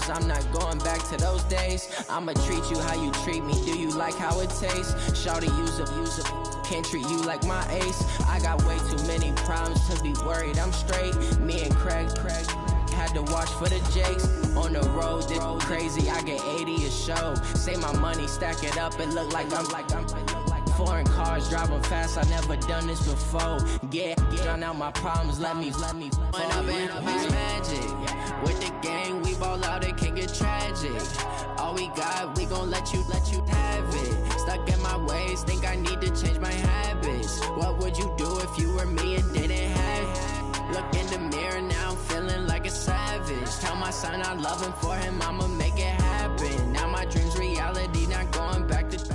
cause I'm not going back to those days. I'ma treat you how you treat me, do you like how it tastes? Shawty, use up, can't treat you like my ace. I got way too many problems to be worried, I'm straight. Me and Craig had to watch for the Jakes. On the road, this crazy, I get 80 a show. Say my money, stack it up, it look like I'm foreign cars, driving fast, I never done this before. Get drown out my problems, let me When up in it's magic. With the gang, we ball out, it can get tragic. All we got, we gon' let you have it. Stuck in my ways, think I need to change my habits. What would you do if you were me and didn't have it? Look in the mirror, now I'm feeling like a savage. Tell my son I love him, for him I'ma make it happen. Now my dream's reality, not going back to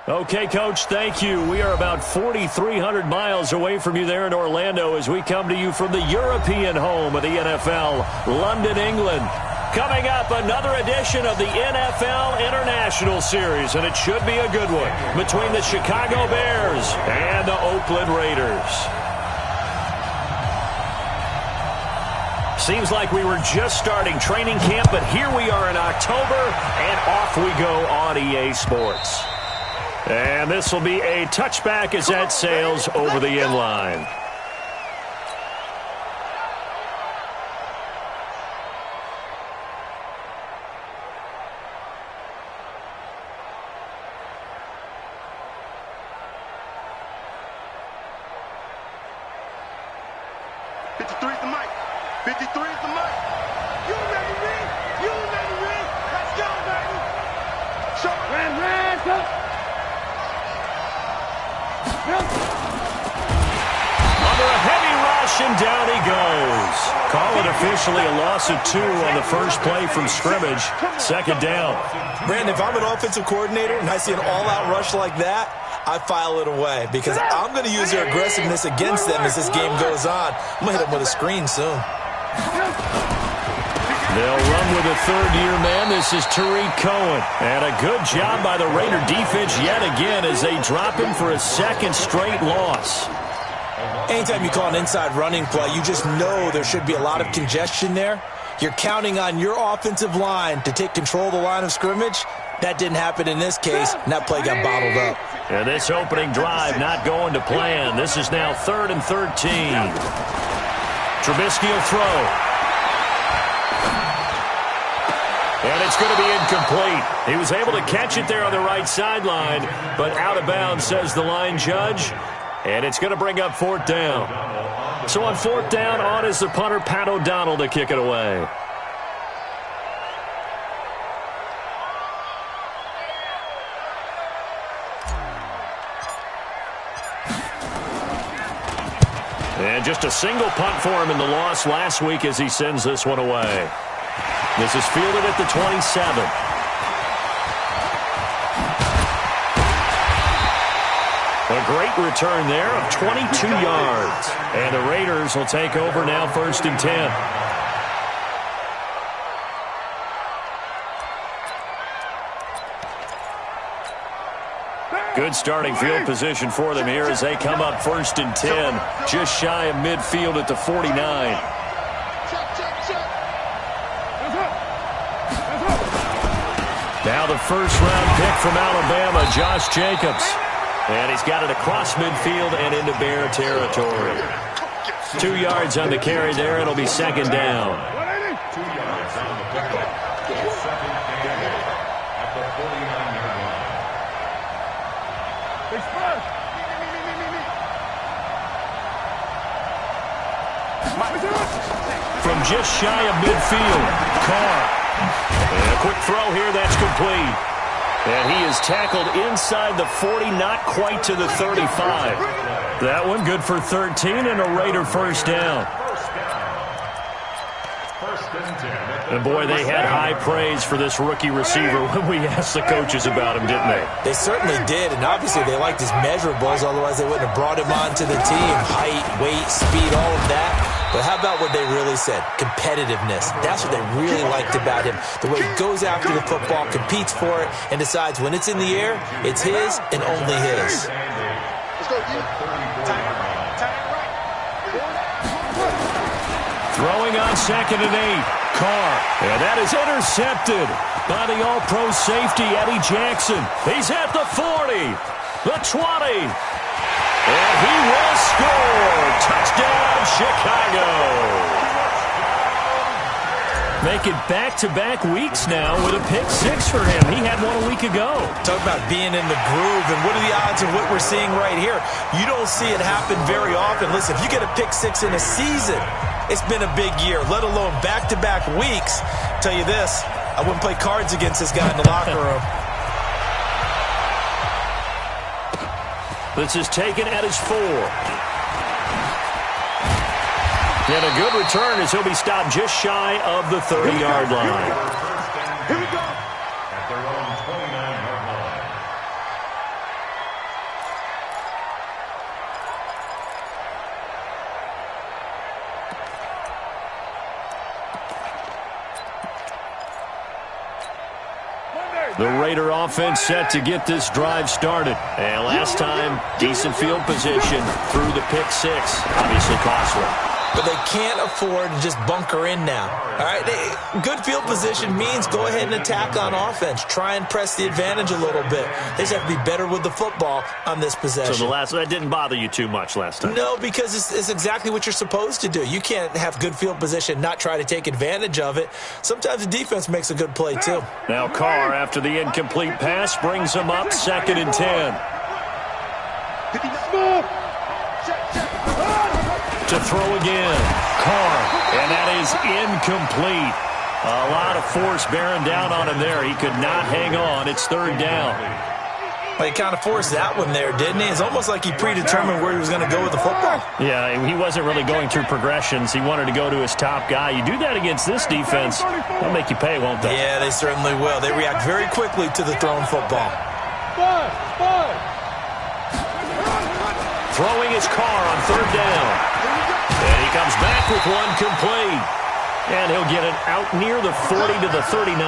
Okay, Coach, thank you. We are about 4,300 miles away from you there in Orlando as we come to you from the European home of the NFL, London, England. Coming up, another edition of the NFL International Series, and it should be a good one, between the Chicago Bears and the Oakland Raiders. Seems like we were just starting training camp, but here we are in October, and off we go on EA Sports. And this will be a touchback as that sails over the inline. And down he goes. Call it officially a loss of 2 on the first play from scrimmage. Second down. Brandon, if I'm an offensive coordinator and I see an all-out rush like that, I file it away because I'm going to use their aggressiveness against them as this game goes on. I'm going to hit them with a screen soon. They'll run with a third-year man. This is Tariq Cohen. And a good job by the Raider defense yet again as they drop him for a second straight loss. Anytime you call an inside running play, you just know there should be a lot of congestion there. You're counting on your offensive line to take control of the line of scrimmage. That didn't happen in this case, and that play got bottled up. And this opening drive not going to plan. This is now 3rd and 13. Trubisky will throw. And it's going to be incomplete. He was able to catch it there on the right sideline, but out of bounds, says the line judge. And it's going to bring up 4th down. So on 4th down, on is the punter, Pat O'Donnell, to kick it away. And just a single punt for him in the loss last week as he sends this one away. This is fielded at the 27. A great return there of 22 yards. And the Raiders will take over now 1st and 10. Good starting field position for them here as they come up 1st and 10. Just shy of midfield at the 49. Now the first-round pick from Alabama, Josh Jacobs. And he's got it across midfield and into Bear territory. 2 yards on the carry there. It'll be 2nd down. From just shy of midfield, Carr. And a quick throw here, that's complete. And he is tackled inside the 40, not quite to the 35. That one good for 13 and a Raider first down. And boy, they had high praise for this rookie receiver when we asked the coaches about him, didn't they? They certainly did, and obviously they liked his measurables, otherwise they wouldn't have brought him onto the team. Height, weight, speed, all of that. But how about what they really said? Competitiveness. That's what they really liked about him. The way he goes after the football, competes for it, and decides when it's in the air, it's his and only his. Throwing on 2nd and 8. Carr. And that is intercepted by the all-pro safety, Eddie Jackson. He's at the 40, the 20. And he will score. Touchdown, Chicago. Make it back-to-back weeks now with a pick-6 for him. He had one a week ago. Talk about being in the groove, and what are the odds of what we're seeing right here? You don't see it happen very often. Listen, if you get a pick-6 in a season, it's been a big year, let alone back-to-back weeks. I'll tell you this, I wouldn't play cards against this guy in the locker room. This is taken at his 4. And a good return as he'll be stopped just shy of the 30-yard line. Here we go. At their own 29-yard line. The Raider offense set to get this drive started. And last time, decent field position through the pick-6. Obviously costly. But they can't afford to just bunker in now. All right, good field position means go ahead and attack on offense. Try and press the advantage a little bit. They just have to be better with the football on this possession. So that didn't bother you too much last time? No, because it's exactly what you're supposed to do. You can't have good field position, not try to take advantage of it. Sometimes the defense makes a good play, too. Now Carr, after the incomplete pass, brings him up 2nd and 10. To throw again. Carr. And that is incomplete. A lot of force bearing down on him there. He could not hang on. It's 3rd down. Well, he kind of forced that one there, didn't he? It's almost like he predetermined where he was going to go with the football. Yeah, he wasn't really going through progressions. He wanted to go to his top guy. You do that against this defense, they'll make you pay, won't they? Yeah, they certainly will. They react very quickly to the thrown football. Throwing his Carr on 3rd down. And he comes back with one complete. And he'll get it out near the 40 to the 39.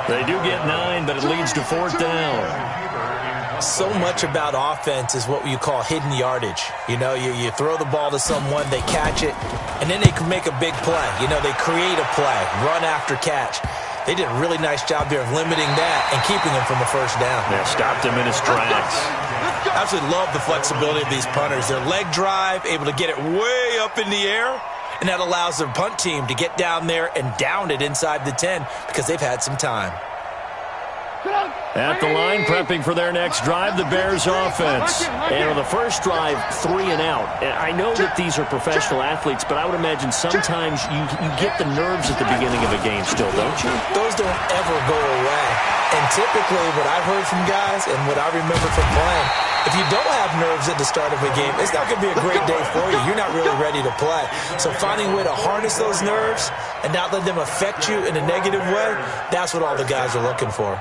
They do get 9, but it leads to 4th down. So much about offense is what you call hidden yardage. You know, you throw the ball to someone, they catch it, and then they can make a big play. You know, they create a play, run after catch. They did a really nice job there of limiting that and keeping him from a 1st down. Yeah, stopped him in his tracks. Absolutely love the flexibility of these punters. Their leg drive, able to get it way up in the air, and that allows their punt team to get down there and down it inside the 10 because they've had some time. At the line, prepping for their next drive, the Bears offense. And on the first drive, 3 and out. And I know that these are professional athletes, but I would imagine sometimes you get the nerves at the beginning of a game still, don't you? Those don't ever go away. And typically what I've heard from guys and what I remember from playing, if you don't have nerves at the start of a game, it's not going to be a great day for you. You're not really ready to play. So finding a way to harness those nerves and not let them affect you in a negative way, that's what all the guys are looking for.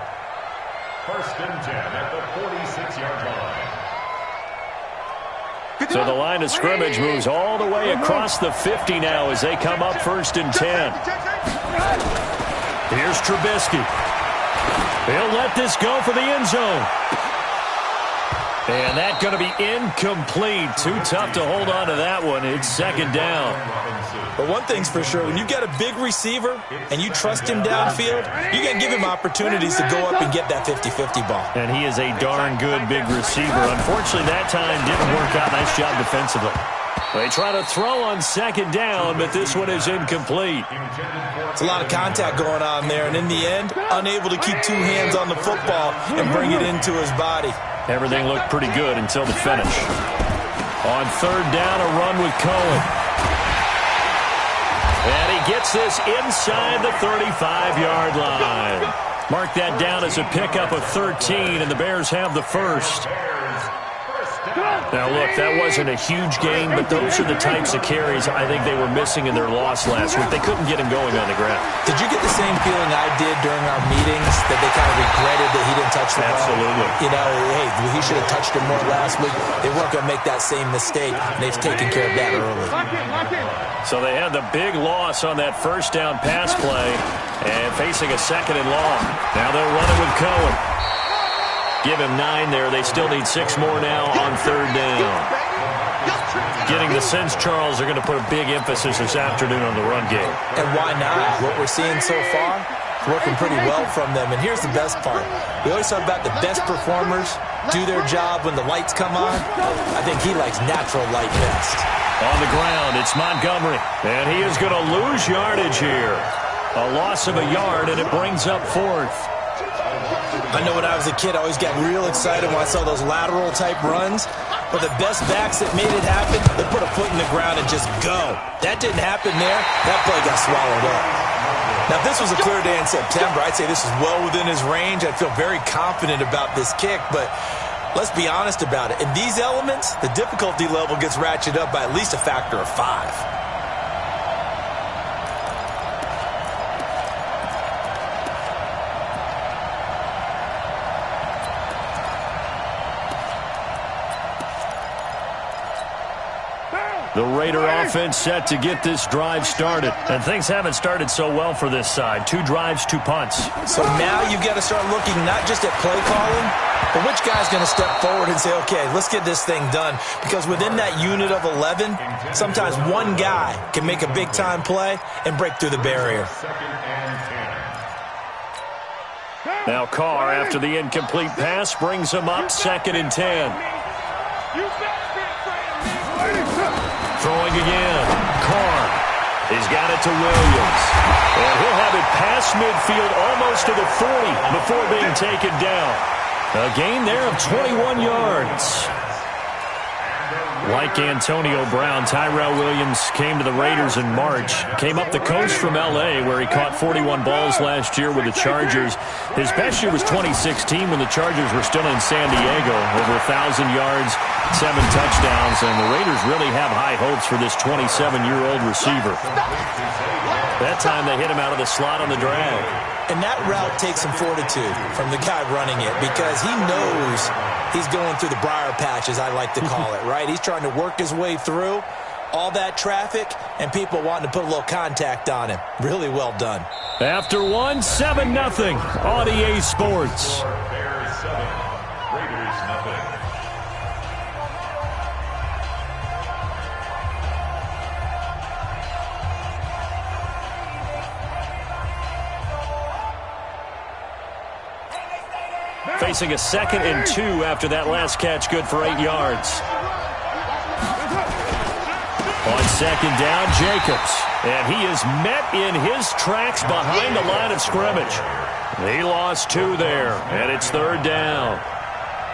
1st and 10 at the 46-yard line. So the line of scrimmage moves all the way across the 50 now as they come up 1st and 10. Here's Trubisky. He'll let this go for the end zone. And that's going to be incomplete. Too tough to hold on to that one. It's 2nd down. But one thing's for sure, when you've got a big receiver and you trust him downfield, you got to give him opportunities to go up and get that 50-50 ball. And he is a darn good big receiver. Unfortunately, that time didn't work out. Nice job defensively. They try to throw on 2nd down, but this one is incomplete. It's a lot of contact going on there, and in the end, unable to keep 2 hands on the football and bring it into his body. Everything looked pretty good until the finish. On 3rd down, a run with Cohen. And he gets this inside the 35-yard line. Mark that down as a pickup of 13, and the Bears have the 1st. Now, look, that wasn't a huge gain, but those are the types of carries I think they were missing in their loss last week. They couldn't get him going on the ground. Did you get the same feeling I did during our meetings, that they kind of regretted that he didn't touch the ball? Absolutely. You know, hey, he should have touched it more last week. They weren't going to make that same mistake, and they've taken care of that early. So they had the big loss on that 1st down pass play and facing a 2nd and long. Now they'll run it with Cohen. Give him 9 there. They still need 6 more now on 3rd down. Getting the sense, Charles, they're going to put a big emphasis this afternoon on the run game. And why not? What we're seeing so far, working pretty well from them. And here's the best part. We always talk about the best performers do their job when the lights come on. I think he likes natural light best. On the ground, it's Montgomery. And he is going to lose yardage here. A loss of a yard, and it brings up fourth. I know when I was a kid, I always got real excited when I saw those lateral-type runs. But the best backs that made it happen, they put a foot in the ground and just go. That didn't happen there. That play got swallowed up. Now, if this was a clear day in September, I'd say this is well within his range. I'd feel very confident about this kick, but let's be honest about it. In these elements, the difficulty level gets ratcheted up by at least a factor of 5. The Raider offense set to get this drive started. And things haven't started so well for this side. 2 drives, 2 punts. So now you've got to start looking not just at play calling, but which guy's going to step forward and say, okay, let's get this thing done. Because within that unit of 11, sometimes one guy can make a big-time play and break through the barrier. Now Carr, after the incomplete pass, brings him up 2nd and 10. Throwing again. Carr. He's got it to Williams. And he'll have it past midfield almost to the 40 before being taken down. A gain there of 21 yards. Like Antonio Brown, Tyrell Williams came to the Raiders in March. Came up the coast from L.A., where he caught 41 balls last year with the Chargers. His best year was 2016 when the Chargers were still in San Diego. Over 1,000 yards, 7 touchdowns, and the Raiders really have high hopes for this 27-year-old receiver. That time they hit him out of the slot on the drag. And that route takes some fortitude from the guy running it because he knows he's going through the briar patch, as I like to call it, right? He's trying to work his way through all that traffic and people wanting to put a little contact on him. Really well done. After 1, 7-0 on EA Sports. Bears 7, Raiders nothing. Facing a 2nd and 2 after that last catch, good for 8 yards. On 2nd down, Jacobs. And he is met in his tracks behind the line of scrimmage. He lost 2 there, and it's 3rd down.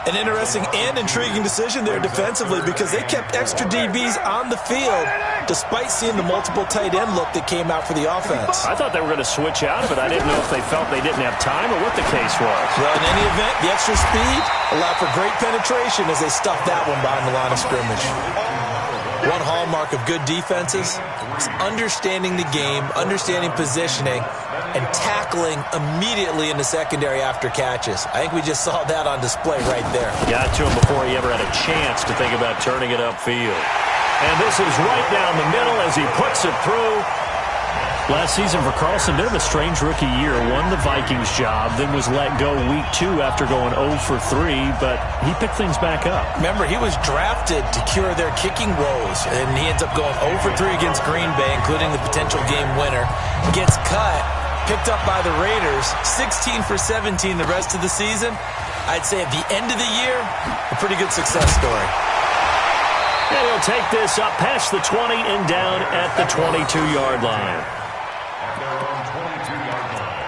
An interesting and intriguing decision there defensively because they kept extra DBs on the field despite seeing the multiple tight end look that came out for the offense. I thought they were going to switch out of it. I didn't know if they felt they didn't have time or what the case was. Well, in any event, the extra speed allowed for great penetration as they stuffed that one behind the line of scrimmage. One hallmark of good defenses is understanding the game, understanding positioning, and tackling immediately in the secondary after catches. I think we just saw that on display right there. Got to him before he ever had a chance to think about turning it upfield. And this is right down the middle as he puts it through. Last season for Carlson, bit of a strange rookie year. Won the Vikings job, then was let go week 2 after going 0 for 3, but he picked things back up. Remember, he was drafted to cure their kicking woes, and he ends up going 0 for 3 against Green Bay, including the potential game winner. Gets cut, picked up by the Raiders, 16 for 17 the rest of the season. I'd say at the end of the year, a pretty good success story. And he'll take this up past the 20 and down at the 22-yard line. At their own 22-yard line.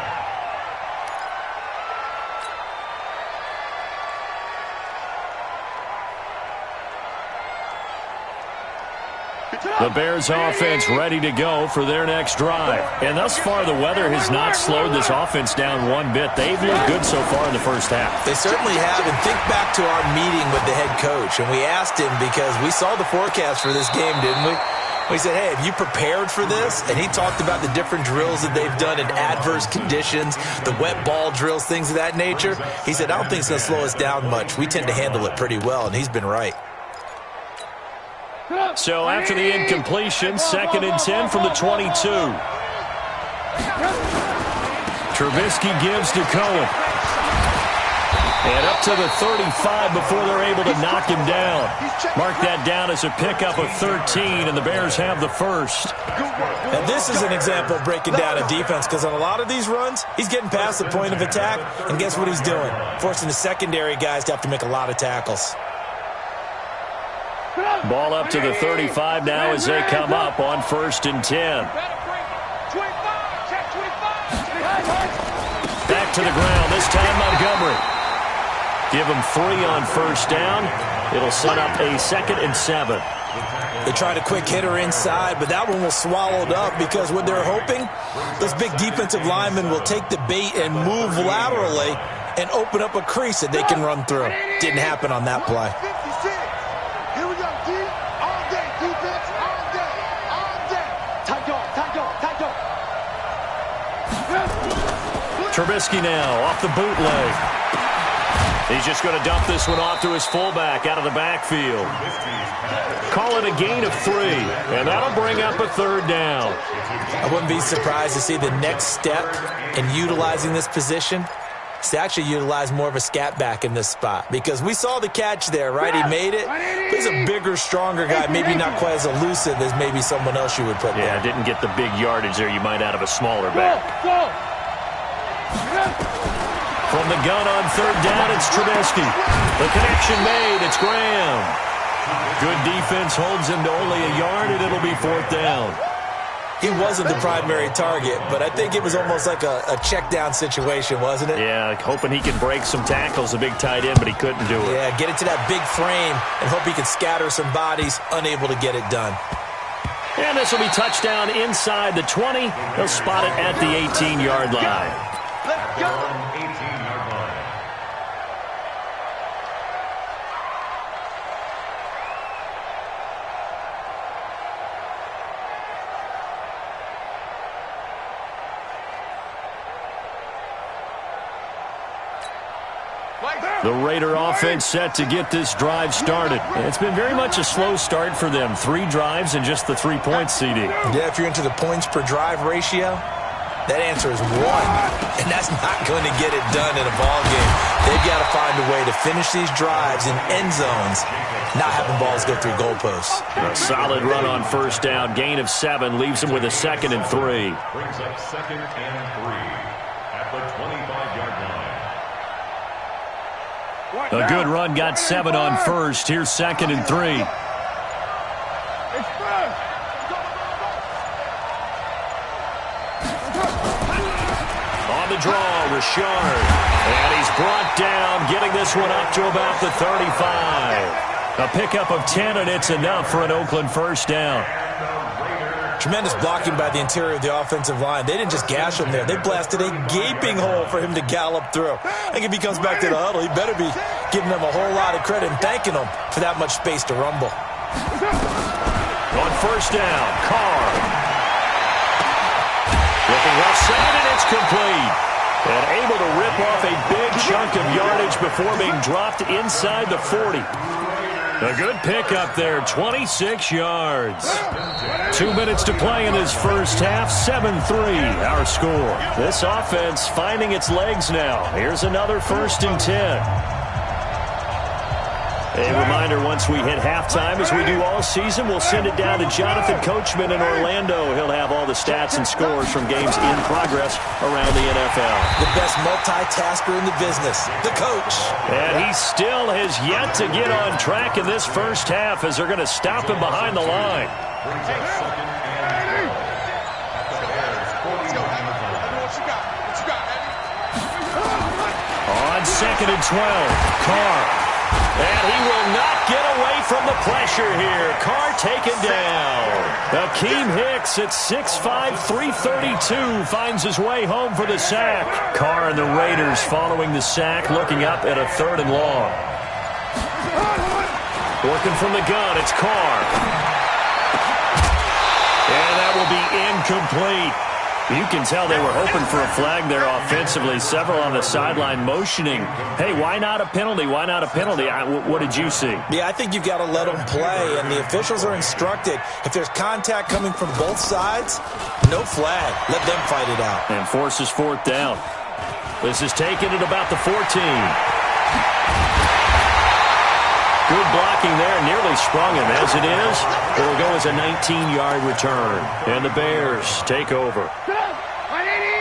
The Bears offense ready to go for their next drive. And thus far, the weather has not slowed this offense down one bit. They've looked good so far in the first half. They certainly have. And think back to our meeting with the head coach. And we asked him because we saw the forecast for this game, didn't we? We said, hey, have you prepared for this? And he talked about the different drills that they've done in adverse conditions, the wet ball drills, things of that nature. He said, I don't think it's going to slow us down much. We tend to handle it pretty well, and he's been right. So after the incompletion, 2nd and 10 from the 22. Trubisky gives to Cohen. And up to the 35 before they're able to knock him down. Mark that down as a pickup of 13, and the Bears have the first. And this is an example of breaking down a defense, because on a lot of these runs, he's getting past the point of attack, and guess what he's doing? Forcing the secondary guys to have to make a lot of tackles. Ball up to the 35 now as they come up on 1st and 10. Back to the ground, this time Montgomery. Give him 3 on 1st down. It'll set up a 2nd and 7. They tried a quick hitter inside, but that one was swallowed up because what they're hoping, those big defensive linemen will take the bait and move laterally and open up a crease that they can run through. Didn't happen on that play. Here we go, D. All day, defense, all day, all day. Tight dog. Trubisky now off the bootleg. He's just going to dump this one off to his fullback out of the backfield. Call it a gain of 3, and that'll bring up a 3rd down. I wouldn't be surprised to see the next step in utilizing this position is to actually utilize more of a scat back in this spot, because we saw the catch there, right? He made it. He's a bigger, stronger guy, maybe not quite as elusive as maybe someone else you would put there. Yeah, didn't get the big yardage there you might out of a smaller back. From the gun on 3rd down, it's Trubisky. The connection made. It's Graham. Good defense holds him to only a yard, and it'll be 4th down. He wasn't the primary target, but I think it was almost like a check down situation, wasn't it? Yeah, hoping he can break some tackles, a big tight end, but he couldn't do it. Yeah, get it to that big frame and hope he can scatter some bodies, unable to get it done. And this will be touchdown inside the 20. He'll spot it at the 18-yard line. Let's go. 18-yard line. The Raider offense set to get this drive started. It's been very much a slow start for them. 3 drives and just the 3 points, CD. Yeah, if you're into the points per drive ratio, that answer is 1. And that's not going to get it done in a ball game. They've got to find a way to finish these drives in end zones, not having balls go through goalposts. A solid run on 1st down. Gain of 7 leaves them with a 2nd and 3. Brings up 2nd and 3 at the 25-yard line. A good run got 7 on 1st. Here's 2nd and 3. On the draw, Richard. And he's brought down, getting this one up to about the 35. A pickup of 10, and it's enough for an Oakland 1st down. Tremendous blocking by the interior of the offensive line. They didn't just gash him there. They blasted a gaping hole for him to gallop through. I think if he comes back to the huddle, he better be giving them a whole lot of credit and thanking them for that much space to rumble. On 1st down, Carr. Looking left side, and it's complete. And able to rip off a big chunk of yardage before being dropped inside the 40. A good pickup there, 26 yards. 2 minutes to play in this first half, 7-3 our score. This offense finding its legs now. Here's another 1st and 10. A reminder, once we hit halftime, as we do all season, we'll send it down to Jonathan Coachman in Orlando. He'll have all the stats and scores from games in progress around the NFL. The best multitasker in the business, the coach. And he still has yet to get on track in this first half as they're going to stop him behind the line. Brings up 2nd and 12 at the Bears' 40-yard line. On 2nd and 12, Carr. And he will not get away from the pressure here. Carr taken down. Akeem Hicks at 6'5", 332 finds his way home for the sack. Carr and the Raiders following the sack, looking up at a 3rd and long. Working from the gun, it's Carr. And that will be incomplete. You can tell they were hoping for a flag there offensively. Several on the sideline motioning, hey, why not a penalty? Why not a penalty? What did you see? Yeah, I think you've got to let them play, and the officials are instructed, if there's contact coming from both sides, no flag. Let them fight it out. And forces 4th down. This is taken at about the 14. Good blocking there, nearly sprung him. As it is, it'll go as a 19-yard return. And the Bears take over.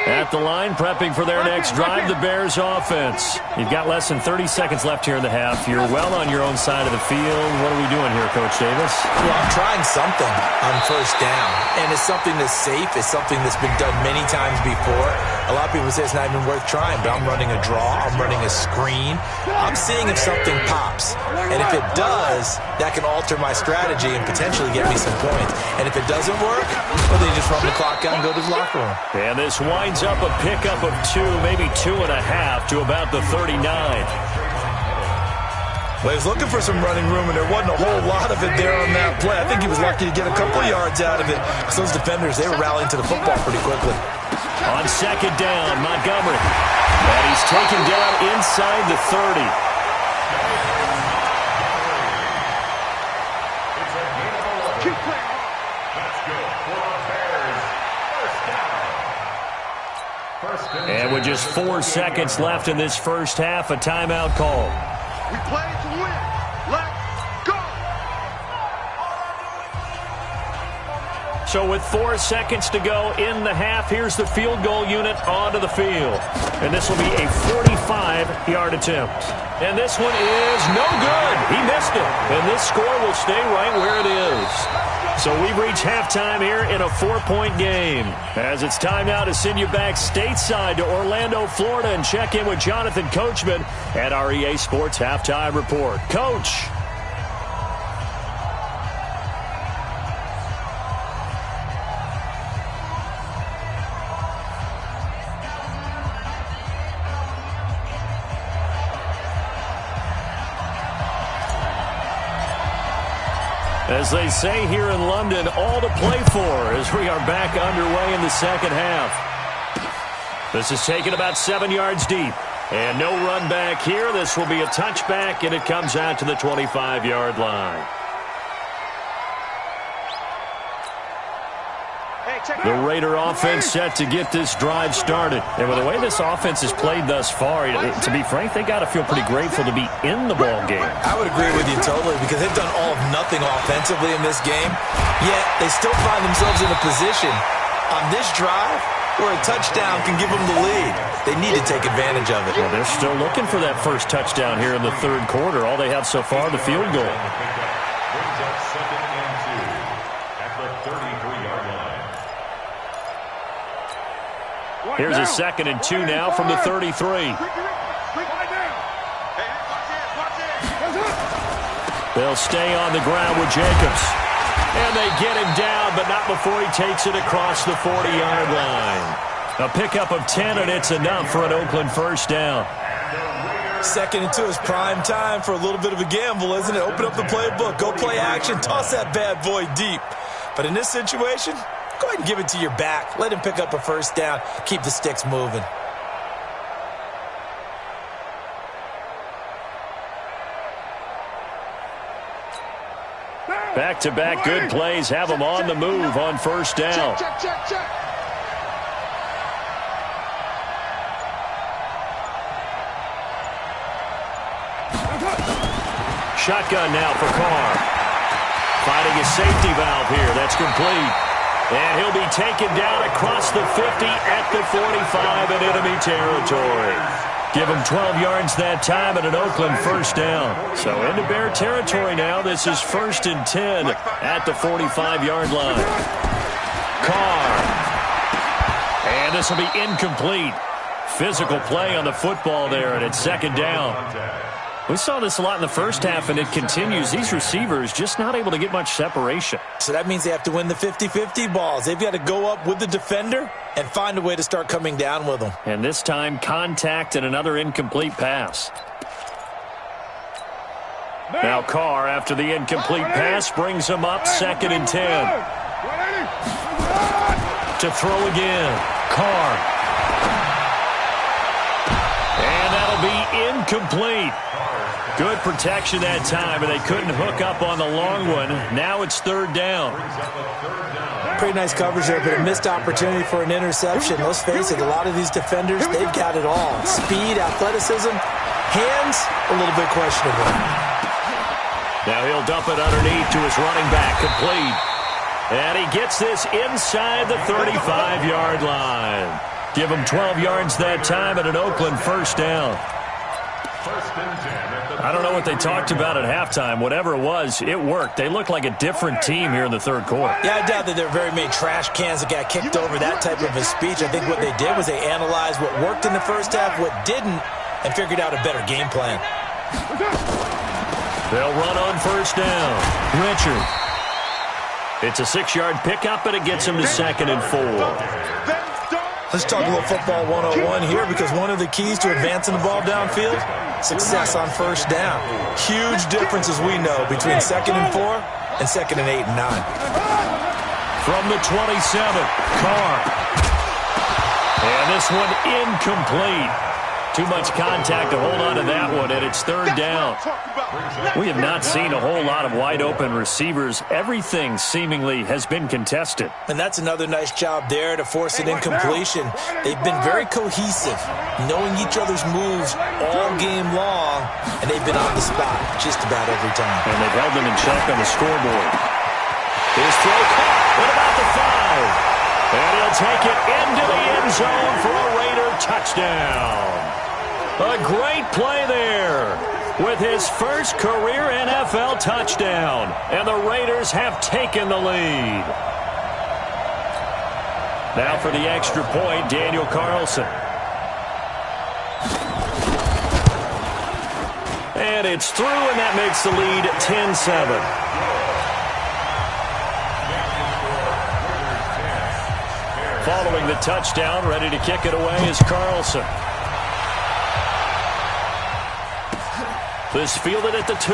At the line, prepping for their next drive, the Bears offense. You've got less than 30 seconds left here in the half. You're well on your own side of the field. What are we doing here, Coach Davis? Well, I'm trying something on first down, and it's something that's safe. It's something that's been done many times before. A lot of people say it's not even worth trying, but I'm running a draw. I'm running a screen. I'm seeing if something pops, and if it does, that can alter my strategy and potentially get me some points. And if it doesn't work, well, then you just run the clock out and go to the locker room. And this winds up a pickup of 2, maybe 2.5 to about the 39. Well, he was looking for some running room, and there wasn't a whole lot of it there on that play. I think he was lucky to get a couple of yards out of it. So those defenders, they were rallying to the football pretty quickly. On second down, Montgomery. And he's taken down inside the 30. Keep playing. That's good for the Bears. First down. And with just 4 seconds left in this first half, a timeout call. We play to win. Let's go. So with 4 seconds to go in the half, here's the field goal unit onto the field. And this will be a 45-yard attempt. And this one is no good. He missed it. And this score will stay right where it is. So we've reached halftime here in a 4-point game. As it's time now to send you back stateside to Orlando, Florida, and check in with Jonathan Coachman at our EA Sports Halftime Report. Coach. As they say here in London, all to play for as we are back underway in the second half. This is taken about 7 yards deep. And no run back here. This will be a touchback, and it comes out to the 25-yard line. The Raider offense set to get this drive started. And with the way this offense has played thus far, to be frank, they got to feel pretty grateful to be in the ball game. I would agree with you totally because they've done all of nothing offensively in this game, yet they still find themselves in a position on this drive where a touchdown can give them the lead. They need to take advantage of it. Well, they're still looking for that first touchdown here in the third quarter. All they have so far, the field goal. Brings up 2nd and 2 at the 33-yard line. Here's a 2nd and 2 now from the 33. They'll stay on the ground with Jacobs. And they get him down, but not before he takes it across the 40-yard line. A pickup of 10, and it's enough for an Oakland first down. 2nd and 2 is prime time for a little bit of a gamble, isn't it? Open up the playbook, go play action, toss that bad boy deep. But in this situation, go ahead and give it to your back. Let him pick up a first down. Keep the sticks moving. Back-to-back good plays have them on the move on first down. Check. Shotgun now for Carr. Finding a safety valve here. That's complete. And he'll be taken down across the 50 at the 45 in enemy territory. Give him 12 yards that time and an Oakland first down. So into Bear territory now. This is 1st and 10 at the 45-yard line. Carr. And this will be incomplete. Physical play on the football there, and it's 2nd down. We saw this a lot in the first half, and it continues. These receivers just not able to get much separation. So that means they have to win the 50-50 balls. They've got to go up with the defender and find a way to start coming down with them. And this time, contact and another incomplete pass. Now Carr, after the incomplete pass, brings him up 2nd and 10. To throw again. Carr. And that'll be incomplete. Good protection that time, and they couldn't hook up on the long one. Now it's 3rd down. Pretty nice coverage there, but a missed opportunity for an interception. Let's face it, a lot of these defenders, they've got it all. Speed, athleticism, Hands, a little bit questionable. Now he'll dump it underneath to his running back, complete. And he gets this inside the 35-yard line. Give him 12 yards that time and an Oakland first down. I don't know what they talked about at halftime. Whatever it was, it worked. They looked like a different team here in the third quarter. Yeah, I doubt that there were very many trash cans that got kicked over, that type of a speech. I think what they did was they analyzed what worked in the first half, what didn't, and figured out a better game plan. They'll run on first down. Richard. It's a 6-yard pickup, and it gets him to 2nd and 4. Let's talk a little football 101 here, because one of the keys to advancing the ball downfield, success on first down. Huge difference, as we know, between 2nd and 4 and 2nd and 8 and 9. From the 27, Carr. And this one incomplete. Too much contact to hold on to that one, and it's 3rd down. We have not seen a whole lot of wide-open receivers. Everything seemingly has been contested. And that's another nice job there to force an incompletion. They've been very cohesive, knowing each other's moves all game long, and they've been on the spot just about every time. And they've held them in check on the scoreboard. His throw caught. What about the 5? And he'll take it into the end zone for a Raider touchdown. A great play there with his first career NFL touchdown. And the Raiders have taken the lead. Now for the extra point, Daniel Carlson. And it's through, and that makes the lead 10-7. Following the touchdown, ready to kick it away is Carlson. This fielded at the 2.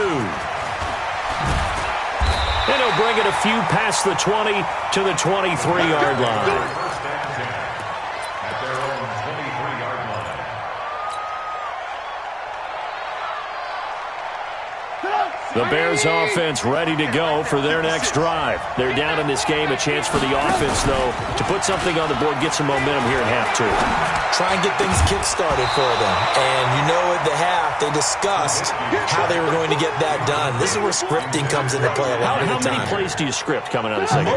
And he'll bring it a few past the 20 to the 23-yard line. At their own 23-yard line. The Bears offense ready to go for their next drive. They're down in this game. A chance for the offense, though, to put something on the board, get some momentum here in half 2. Try and get things kick-started for them. And you know at the half, they discussed how they were going to get that done. This is where scripting comes into play a lot of the time. How many plays do you script coming out of the second?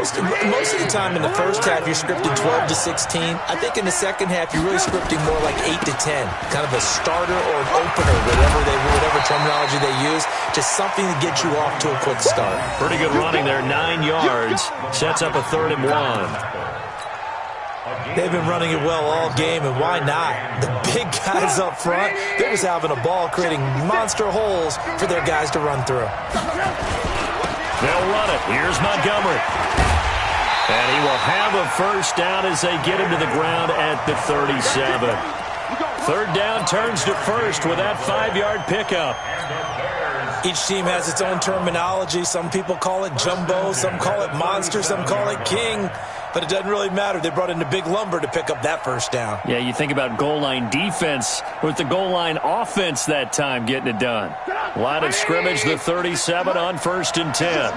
Most of the time in the first half, you're scripting 12 to 16. I think in the second half, you're really scripting more like 8 to 10. Kind of a starter or an opener, whatever terminology they use. Just something to get you off to a quick start. Pretty good running there, 9 yards. Sets up a 3rd and 1. They've been running it well all game, and why not? The big guys up front, they're just having a ball, creating monster holes for their guys to run through. They'll run it. Here's Montgomery. And he will have a first down as they get him to the ground at the 37. 3rd down turns to 1st with that 5-yard pickup. Each team has its own terminology. Some people call it jumbo, some call it monster, some call it king. But it doesn't really matter. They brought in the big lumber to pick up that first down. Yeah, you think about goal line defense with the goal line offense that time getting it done. Line of scrimmage, the 37 on 1st and 10.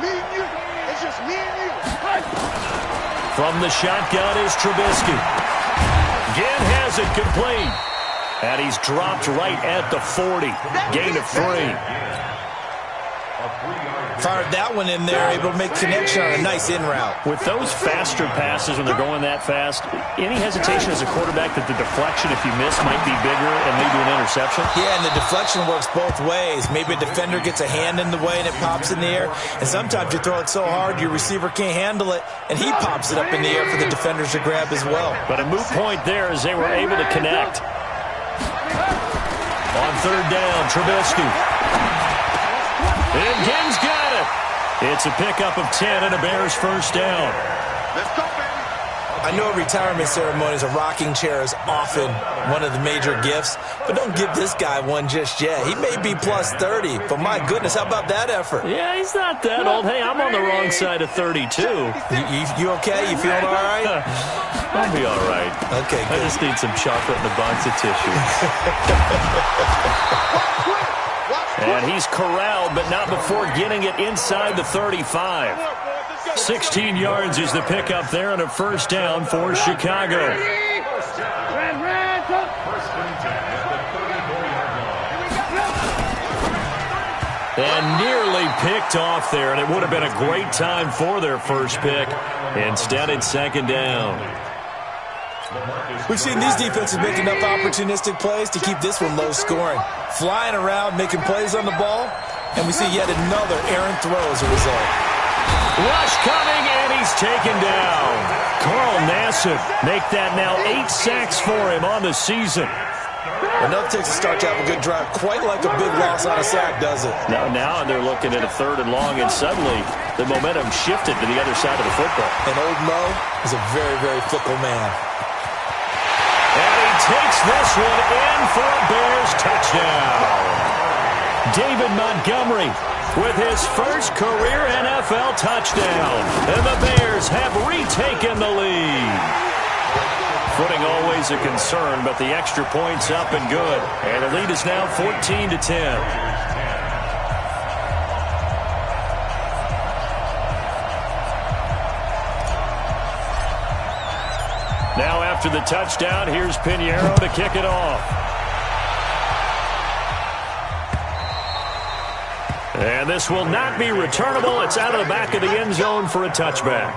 From the shotgun is Trubisky. Again has it complete. And he's dropped right at the 40. Gain of 3. Fired that one in there, able to make connection on a nice in route. With those faster passes when they're going that fast, any hesitation as a quarterback that the deflection, if you miss, might be bigger and lead to an interception? Yeah, and the deflection works both ways. Maybe a defender gets a hand in the way and it pops in the air. And sometimes you throw it so hard your receiver can't handle it, and he pops it up in the air for the defenders to grab as well. But a moot point there as they were able to connect. On 3rd down, Trubisky. And Gibbs got it. It's a pickup of 10 and a Bears first down. Let's go, baby. I know retirement ceremonies, a rocking chair is often one of the major gifts, but don't give this guy one just yet. He may be plus 30, but my goodness, how about that effort? Yeah, he's not that old. Hey, I'm on the wrong side of 32. You okay? You feeling all right? I'll be all right. Okay, good. I just need some chocolate and a box of tissue. And he's corralled, but not before getting it inside the 35. 16 yards is the pickup there and a first down for Chicago. And nearly picked off there, and it would have been a great time for their first pick. Instead, it's second down. We've seen these defenses make enough opportunistic plays to keep this one low scoring. Flying around, making plays on the ball, and we see yet another errant throw as a result. Rush coming, and he's taken down. Carl Nassib make that now 8 sacks for him on the season. Enough takes a start to have a good drive. Quite like a big loss on a sack, does it? Now they're looking at a 3rd and long, and suddenly the momentum shifted to the other side of the football. And old Mo is a very, very fickle man. And he takes this one in for a Bears touchdown. David Montgomery with his first career NFL touchdown. And the Bears have retaken the lead. Footing always a concern, but the extra point's up and good. And the lead is now 14-10. Now after the touchdown, here's Pinheiro to kick it off. And this will not be returnable. It's out of the back of the end zone for a touchback.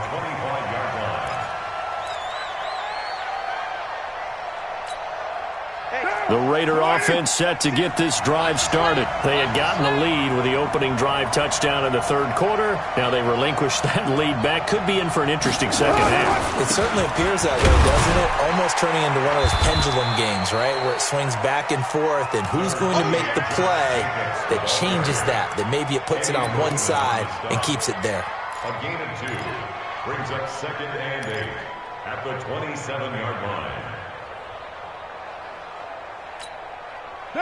The Raider offense set to get this drive started. They had gotten the lead with the opening drive touchdown in the 3rd quarter. Now they relinquished that lead back. Could be in for an interesting second half. It certainly appears that way, doesn't it? Almost turning into one of those pendulum games, right? Where it swings back and forth, and who's going to make the play that changes that maybe it puts it on one side and keeps it there. A gain of 2 brings up 2nd and 8 at the 27-yard line.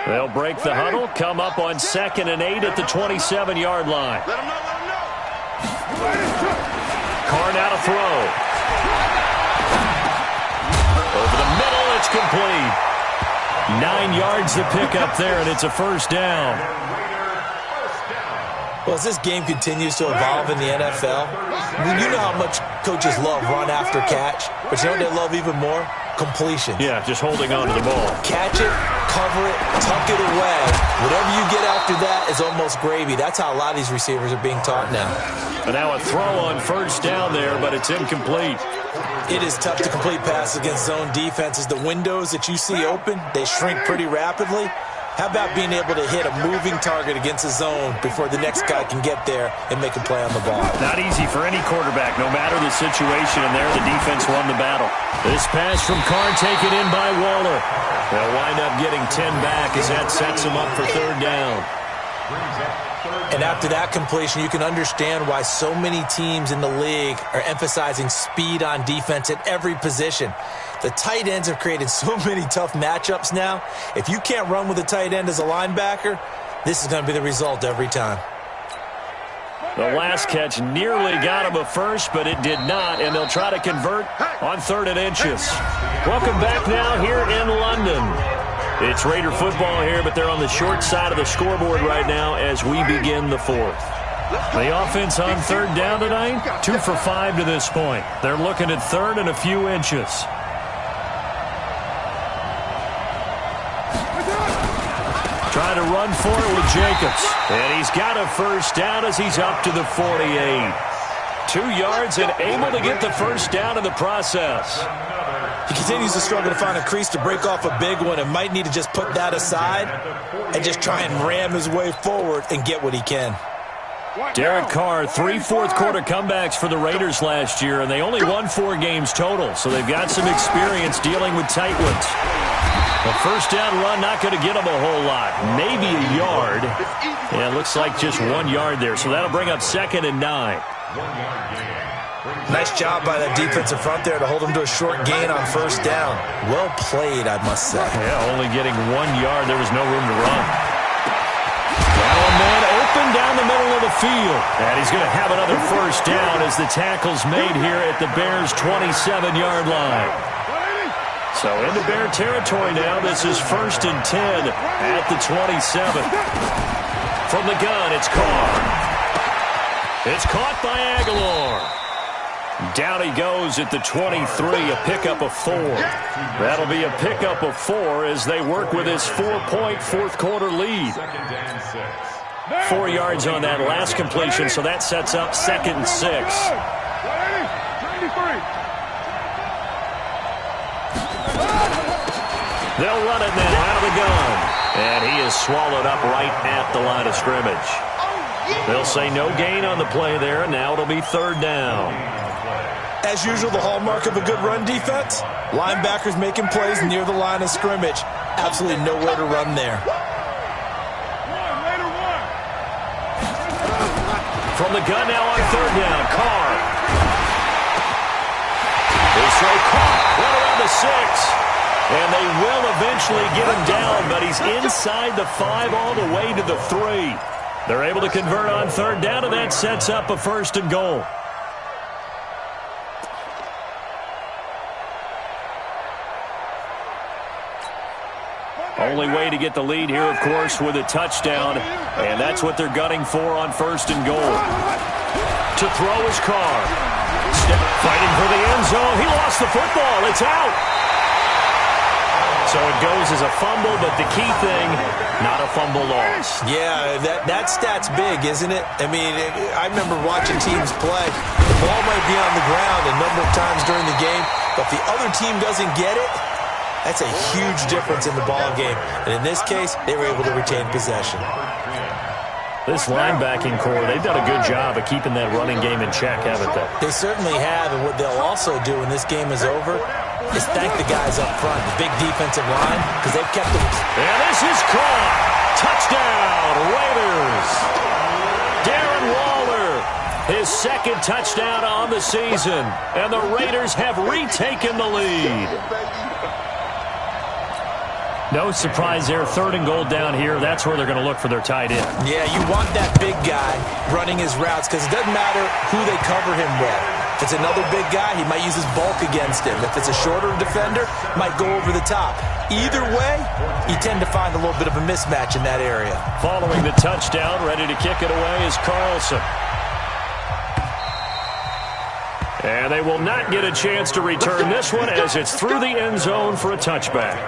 They'll break the huddle, come up on 2nd and 8 at the 27-yard line. Let him know. Carr now to throw. Over the middle, it's complete. 9 yards to pick up there, and it's a first down. Well, as this game continues to evolve in the NFL, you know how much coaches love run after catch, but you know what they love even more? Completion. Yeah, just holding on to the ball. Catch it, cover it, tuck it away. Whatever you get after that is almost gravy. That's how a lot of these receivers are being taught now. And now a throw on first down there, but it's incomplete. It is tough to complete passes against zone defenses. The windows that you see open, they shrink pretty rapidly. How about being able to hit a moving target against a zone before the next guy can get there and make a play on the ball? Not easy for any quarterback, no matter the situation, and there the defense won the battle. This pass from Carr taken in by Waller. They'll wind up getting 10 back as that sets them up for 3rd down. And after that completion, you can understand why so many teams in the league are emphasizing speed on defense at every position. The tight ends have created so many tough matchups now. If you can't run with a tight end as a linebacker, this is going to be the result every time. The last catch nearly got him a first, but it did not, and they'll try to convert on 3rd and inches. Welcome back now here in London. It's Raider football here, but they're on the short side of the scoreboard right now as we begin the 4th. The offense on 3rd down tonight, 2 for 5 to this point. They're looking at 3rd and a few inches. Trying to run for it with Jacobs. And he's got a first down as he's up to the 48. 2 yards and able to get the first down in the process. He continues to struggle to find a crease to break off a big one and might need to just put that aside and just try and ram his way forward and get what he can. Derek Carr, 3 fourth-quarter comebacks for the Raiders last year, and they only won 4 games total, so they've got some experience dealing with tight ones. A first down run not going to get them a whole lot, maybe a yard. Yeah, it looks like just 1 yard there, so that'll bring up 2nd and 9. Nice job by that defensive front there to hold him to a short gain on first down. Well played, I must say. Yeah, only getting 1 yard. There was no room to run. Now a man open down the middle of the field. And he's going to have another first down as the tackle's made here at the Bears' 27-yard line. So into Bear territory now. This is 1st and 10 at the 27. From the gun, it's Carr. It's caught by Aguilar. Down he goes at the 23, a pickup of 4. That'll be a pickup of 4 as they work with his 4-point fourth-quarter lead. 4 yards on that last completion, so that sets up 2nd and 6. They'll run it now out of the gun. And he is swallowed up right at the line of scrimmage. They'll say no gain on the play there, and now it'll be 3rd down. As usual, the hallmark of a good run defense, linebackers making plays near the line of scrimmage. Absolutely nowhere to run there. From the gun now on 3rd down, Carr. He's so caught, right around the 6. And they will eventually get him down, but he's inside the 5 all the way to the 3. They're able to convert on 3rd down, and that sets up a 1st and goal. Only way to get the lead here, of course, with a touchdown, and that's what they're gunning for on 1st and goal. To throw is Carr. Fighting for the end zone. He lost the football. It's out. So it goes as a fumble, but the key thing, not a fumble loss. Yeah, that stat's big, isn't it? I mean, I remember watching teams play. The ball might be on the ground a number of times during the game, but if the other team doesn't get it, that's a huge difference in the ball game. And in this case, they were able to retain possession. This linebacking core, they've done a good job of keeping that running game in check, haven't they? They certainly have, and what they'll also do when this game is over is thank the guys up front, the big defensive line, because they've kept them. And this is caught. Touchdown, Raiders. Darren Waller, his 2nd touchdown on the season, and the Raiders have retaken the lead. No surprise there, 3rd and goal down here. That's where they're going to look for their tight end. Yeah, you want that big guy running his routes because it doesn't matter who they cover him with. If it's another big guy, he might use his bulk against him. If it's a shorter defender, might go over the top. Either way, you tend to find a little bit of a mismatch in that area. Following the touchdown, ready to kick it away is Carlson. And they will not get a chance to return this one as it's through the end zone for a touchback.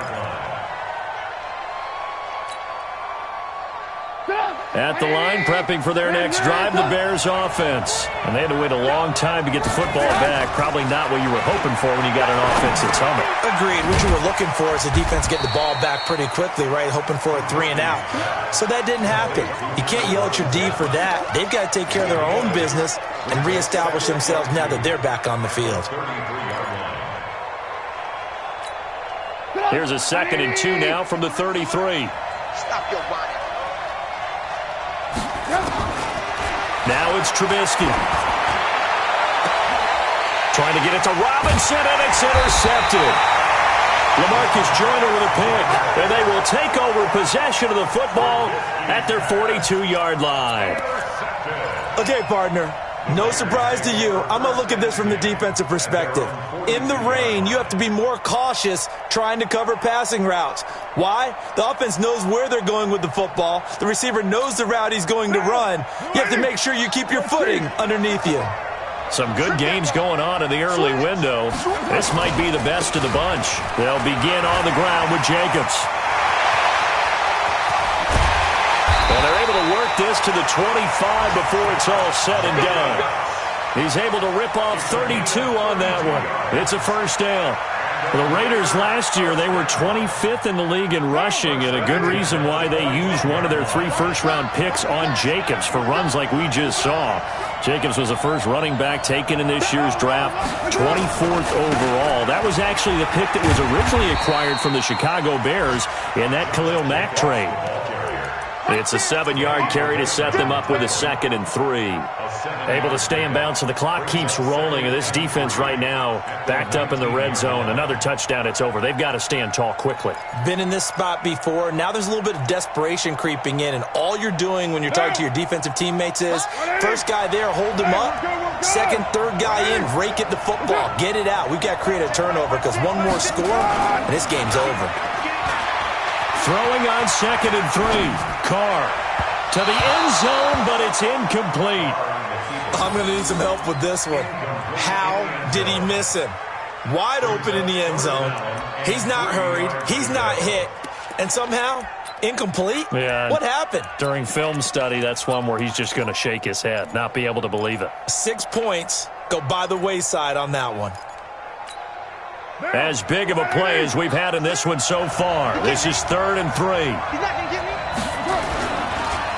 At the line, prepping for their next drive, the Bears offense. And they had to wait a long time to get the football back. Probably not what you were hoping for when you got an offense that's humming. Agreed. What you were looking for is the defense getting the ball back pretty quickly, right? Hoping for a 3 and out. So that didn't happen. You can't yell at your D for that. They've got to take care of their own business and reestablish themselves now that they're back on the field. Here's a 2nd and 2 now from the 33. Stop your whining. Now it's Trubisky. Trying to get it to Robinson, and it's intercepted. LaMarcus Joyner with a pick, and they will take over possession of the football at their 42-yard line. Okay, partner. No surprise to you. I'm going to look at this from the defensive perspective. In the rain, you have to be more cautious trying to cover passing routes. Why? The offense knows where they're going with the football. The receiver knows the route he's going to run. You have to make sure you keep your footing underneath you. Some good games going on in the early window. This might be the best of the bunch. They'll begin on the ground with Jacobs. And they're able to work this to the 25 before it's all said and done. He's able to rip off 32 on that one. It's a 1st down. The Raiders last year, they were 25th in the league in rushing, and a good reason why they used one of their 3 first-round picks on Jacobs for runs like we just saw. Jacobs was the first running back taken in this year's draft, 24th overall. That was actually the pick that was originally acquired from the Chicago Bears in that Khalil Mack trade. It's a 7-yard carry to set them up with a 2nd and 3. Able to stay in bounds, so the clock keeps rolling. And this defense right now backed up in the red zone. Another touchdown, it's over. They've got to stand tall quickly. Been in this spot before. Now there's a little bit of desperation creeping in. And all you're doing when you're talking to your defensive teammates is, first guy there, hold him up. Second, third guy in, rake at the football. Get it out. We've got to create a turnover because one more score, and this game's over. Throwing on 2nd and 3. Carr to the end zone, but it's incomplete. I'm going to need some help with this one. How did he miss him? Wide open in the end zone. He's not hurried. He's not hit. And somehow, Incomplete? Yeah. What happened? During film study, that's one where he's just going to shake his head, not be able to believe it. 6 points go by the wayside on that one. As big of a play as we've had in this one so far. This is 3rd and 3. He's not going to get me.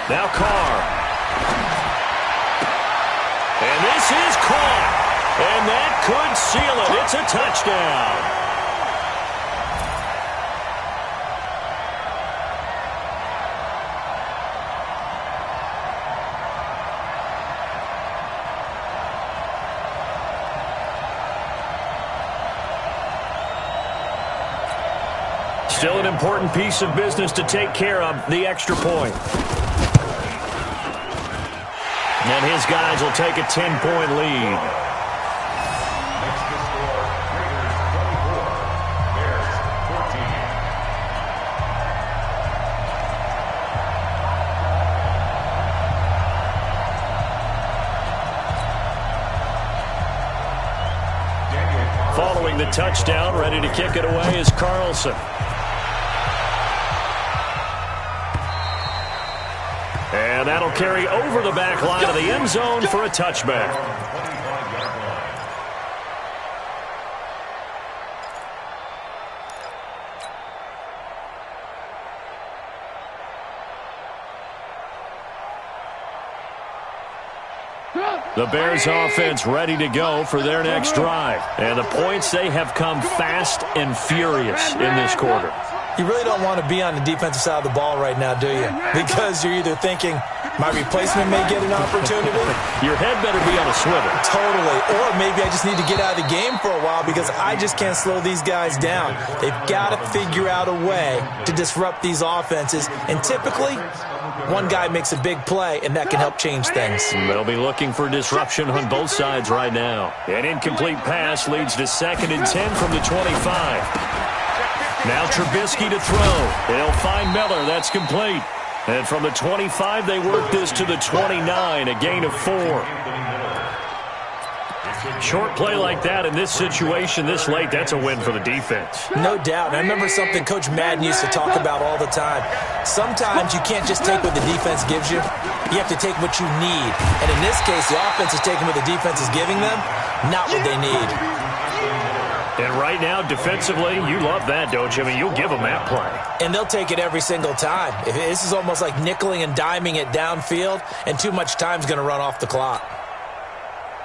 Now Carr. And this is caught. And that could seal it. It's a touchdown. Still an important piece of business to take care of, the extra point. And his guys will take a 10-point lead. Next to score, Raiders 24, Bears 14. Following the touchdown, ready to kick it away is Carlson. And that'll carry over the back line of the end zone for a touchback. 25-yard line. The Bears offense ready to go for their next drive. And the points, they have come fast and furious in this quarter. You really don't want to be on the defensive side of the ball right now, do you? Because you're either thinking, my replacement may get an opportunity. Your head better be on a swivel. Totally. Or maybe I just need to get out of the game for a while because I just can't slow these guys down. They've got to figure out a way to disrupt these offenses. And typically, one guy makes a big play, and that can help change things. They'll be looking for disruption on both sides right now. An incomplete pass leads to 2nd and 10 from the 25. Now Trubisky to throw. They'll find Miller. That's complete. And from the 25, they work this to the 29, a gain of 4. Short play like that in this situation this late, that's a win for the defense. No doubt. And I remember something Coach Madden used to talk about all the time. Sometimes you can't just take what the defense gives you. You have to take what you need. And in this case, the offense is taking what the defense is giving them, not what they need. And right now, defensively, you love that, don't you? I mean, you'll give them that play. And they'll take it every single time. This is almost like nickeling and diming it downfield, and too much time's going to run off the clock.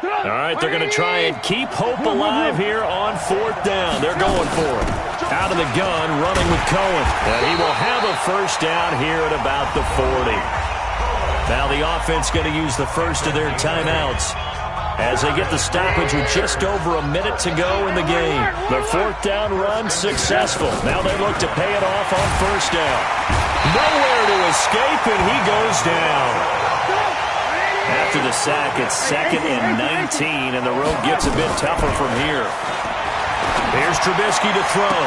All right, they're going to try and keep hope alive here on 4th down. They're going for it. Out of the gun, running with Cohen. And he will have a first down here at about the 40. Now the offense going to use the first of their timeouts as they get the stoppage with just over a minute to go in the game. The 4th down run successful. Now they look to pay it off on 1st down. Nowhere to escape, and he goes down. After the sack, it's 2nd and 19, and the road gets a bit tougher from here. Here's Trubisky to throw.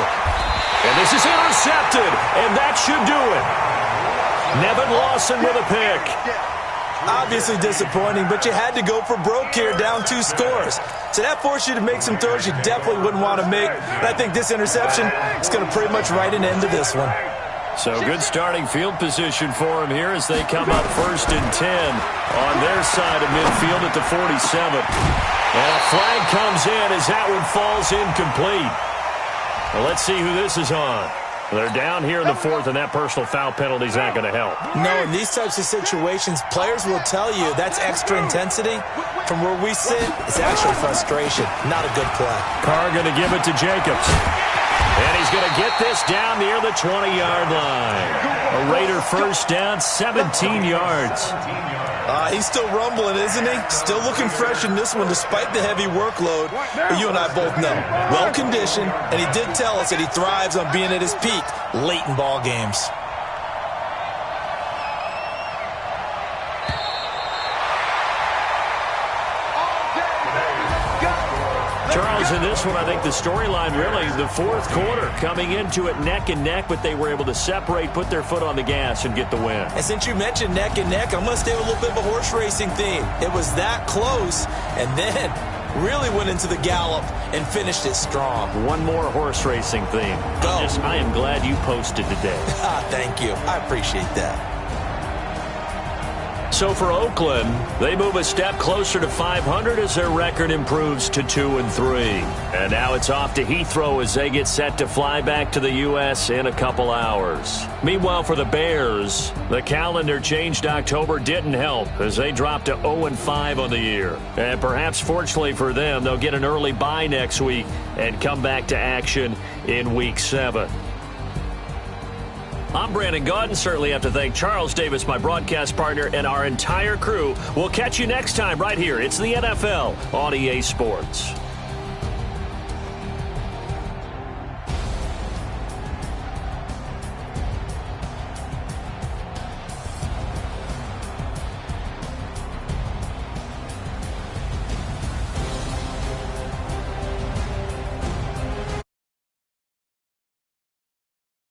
And this is intercepted, and that should do it. Nevin Lawson with a pick. Obviously disappointing, but you had to go for broke here, down 2 scores. So that forced you to make some throws you definitely wouldn't want to make. And I think this interception is going to pretty much write an end to this one. So good starting field position for him here as they come up 1st and 10 on their side of midfield at the 47. And a flag comes in as that one falls incomplete. Well, let's see who this is on. They're down here in the 4th, and that personal foul penalty is not going to help. No, in these types of situations, players will tell you that's extra intensity. From where we sit, it's actually frustration, not a good play. Carr going to give it to Jacobs. And he's going to get this down near the 20-yard line. A Raider first down, 17 yards. He's still rumbling, isn't he? Still looking fresh in this one despite the heavy workload. But you and I both know, well-conditioned, and he did tell us that he thrives on being at his peak late in ball games. Charles, in this one, I think the storyline really, the 4th quarter, coming into it neck and neck, but they were able to separate, put their foot on the gas, and get the win. And since you mentioned neck and neck, I'm going to stay with a little bit of a horse racing theme. It was that close, and then really went into the gallop and finished it strong. One more horse racing theme. Go. I am glad you posted today. Thank you. I appreciate that. So for Oakland, they move a step closer to 500 as their record improves to 2-3. And now it's off to Heathrow as they get set to fly back to the U.S. in a couple hours. Meanwhile, for the Bears, the calendar changed October didn't help as they dropped to 0-5 on the year. And perhaps fortunately for them, they'll get an early bye next week and come back to action in Week 7. I'm Brandon Gaudin. Certainly have to thank Charles Davis, my broadcast partner, and our entire crew. We'll catch you next time right here. It's the NFL on EA Sports.